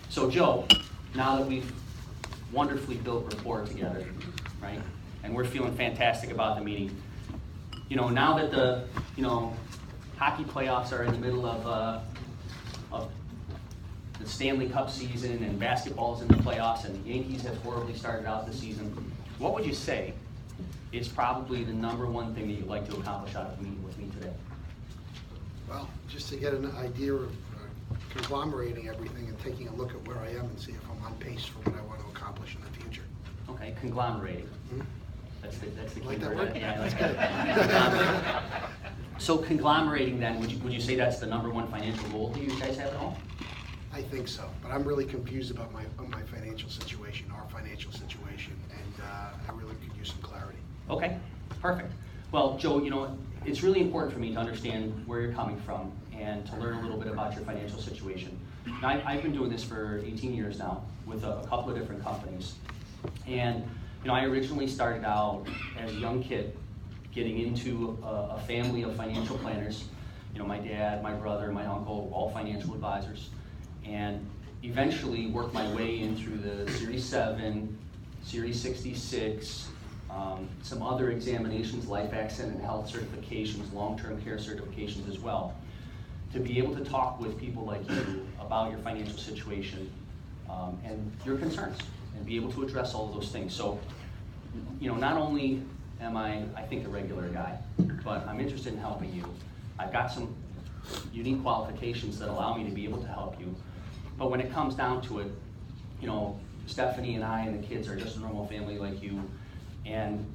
So Joe, now that we've wonderfully built rapport together, right, and we're feeling fantastic about the meeting, now that the, hockey playoffs are in the middle of the Stanley Cup season and basketball's in the playoffs and the Yankees have horribly started out the season, what would you say is probably the #1 thing that you'd like to accomplish out of the meeting with me today? Well, just to get an idea of conglomerating everything and taking a look at where I am and see if I'm on pace for what I want to accomplish in the future. Okay, conglomerating. Hmm? That's the key Like that word. word? Yeah, that's good. So conglomerating then, would you say that's the #1 financial goal that you guys have at all? I think so, but I'm really confused about my financial situation, our financial situation, and I really could use some clarity. Okay, perfect. Well, Joe, it's really important for me to understand where you're coming from and to learn a little bit about your financial situation. Now, I've been doing this for 18 years now with a couple of different companies. And, I originally started out as a young kid getting into a family of financial planners. My dad, my brother, my uncle, all financial advisors. And eventually worked my way in through the Series 7, Series 66, some other examinations, life accident and health certifications, long-term care certifications as well, to be able to talk with people like you about your financial situation and your concerns, and be able to address all of those things. So, not only am I think, a regular guy, but I'm interested in helping you. I've got some unique qualifications that allow me to be able to help you. But when it comes down to it, Stephanie and I and the kids are just a normal family like you. And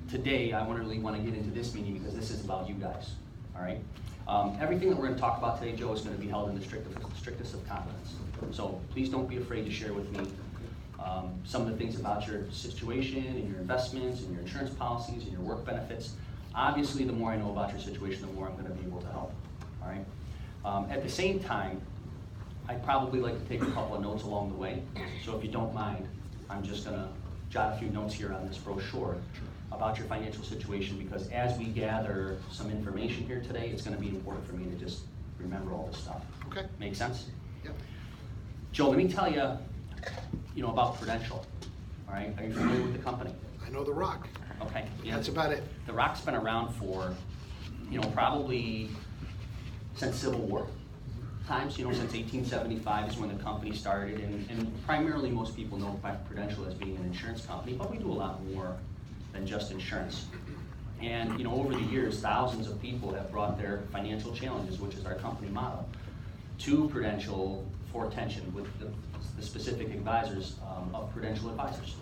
today, I really want to get into this meeting because this is about you guys, all right? Everything that we're going to talk about today, Joe, is going to be held in the strictest of confidence. So please don't be afraid to share with me some of the things about your situation and your investments and your insurance policies and your work benefits. Obviously, the more I know about your situation, the more I'm going to be able to help, all right? At the same time, I'd probably like to take a couple of notes along the way. So if you don't mind, I'm just going to jot a few notes here on this brochure about your financial situation, because as we gather some information here today, it's going to be important for me to just remember all this stuff. Okay. Make sense? Yep. Joe, let me tell you, about Prudential. All right, are you familiar with the company? I know the Rock. Okay. Yeah. That's about it. The Rock's been around for, probably since Civil War times, since 1875 is when the company started, and primarily most people know Prudential as being an insurance company, but we do a lot more than just insurance. And over the years, thousands of people have brought their financial challenges, which is our company motto, to Prudential for attention with the specific advisors of Prudential advisors.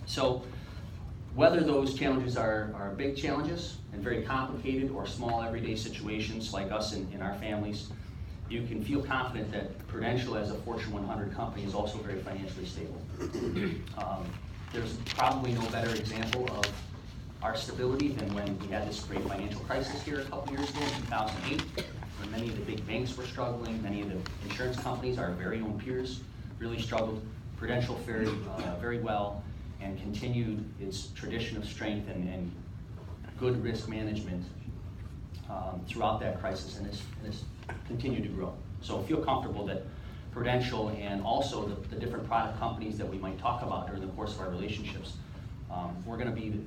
So whether those challenges are big challenges and very complicated or small everyday situations like us in our families, you can feel confident that Prudential as a Fortune 100 company is also very financially stable. There's probably no better example of our stability than when we had this great financial crisis here a couple years ago in 2008, when many of the big banks were struggling, many of the insurance companies, our very own peers, really struggled. Prudential fared very well and continued its tradition of strength and good risk management throughout that crisis, and it's continued to grow. So feel comfortable that Prudential and also the different product companies that we might talk about during the course of our relationships, we're going to be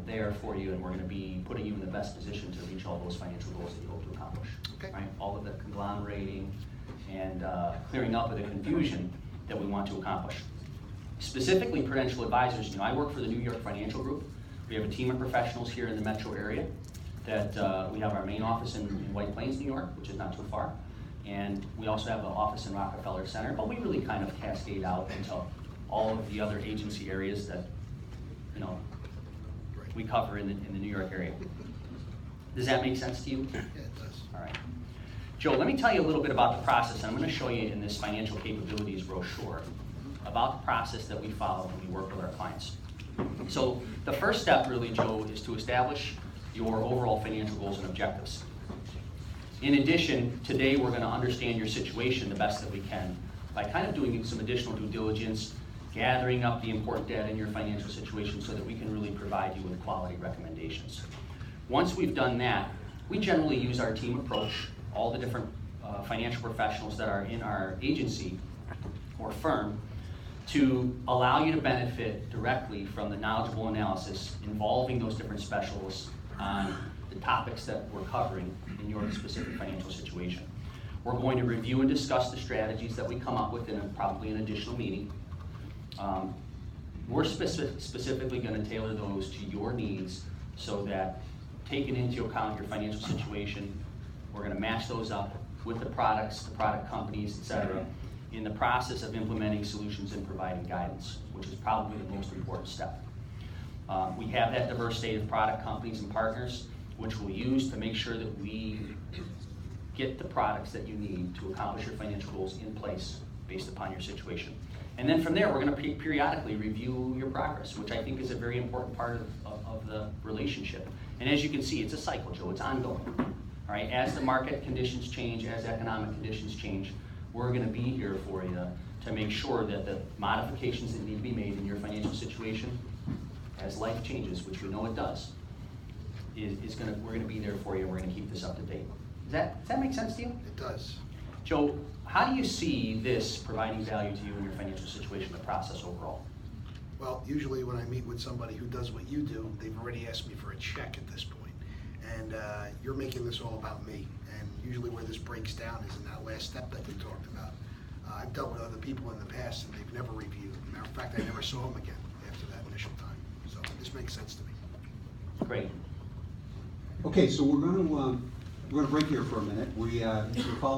there for you, and we're going to be putting you in the best position to reach all those financial goals that you hope to accomplish. Okay. Right? All of the conglomerating and clearing up of the confusion that we want to accomplish. Specifically, Prudential advisors, I work for the New York Financial Group. We have a team of professionals here in the metro area that we have our main office in White Plains, New York, which is not too far. And we also have an office in Rockefeller Center, but we really kind of cascade out into all of the other agency areas that, we cover in the New York area. Does that make sense to you? Yeah, it does. All right. Joe, let me tell you a little bit about the process. I'm going to show you in this financial capabilities brochure about the process that we follow when we work with our clients. So the first step really, Joe, is to establish your overall financial goals and objectives. In addition, today we're going to understand your situation the best that we can by kind of doing some additional due diligence, gathering up the important data in your financial situation so that we can really provide you with quality recommendations. Once we've done that, we generally use our team approach. All the different financial professionals that are in our agency or firm to allow you to benefit directly from the knowledgeable analysis involving those different specialists on the topics that we're covering in your specific financial situation. We're going to review and discuss the strategies that we come up with in probably an additional meeting. We're specifically going to tailor those to your needs so that, taking into account your financial situation, we're going to match those up with the products, the product companies, et cetera, in the process of implementing solutions and providing guidance, which is probably the most important step. We have that diverse state of product companies and partners, which we'll use to make sure that we get the products that you need to accomplish your financial goals in place based upon your situation. And then from there, we're going to periodically review your progress, which I think is a very important part of the relationship. And as you can see, it's a cycle, Joe. It's ongoing. All right? As the market conditions change, as economic conditions change, we're going to be here for you to make sure that the modifications that need to be made in your financial situation, as life changes, which we know it does, we're going to be there for you. We're going to keep this up to date. Does that make sense to you? It does. Joe, how do you see this providing value to you in your financial situation, the process overall? Well, usually when I meet with somebody who does what you do, they've already asked me for a check at this point. And you're making this all about me. And usually where this breaks down is in that last step that you talked about. I've dealt with other people in the past and they've never reviewed. Matter of fact, I never saw them again after that initial time. So this makes sense to me. Great. Okay, so we're going to break here for a minute. We follow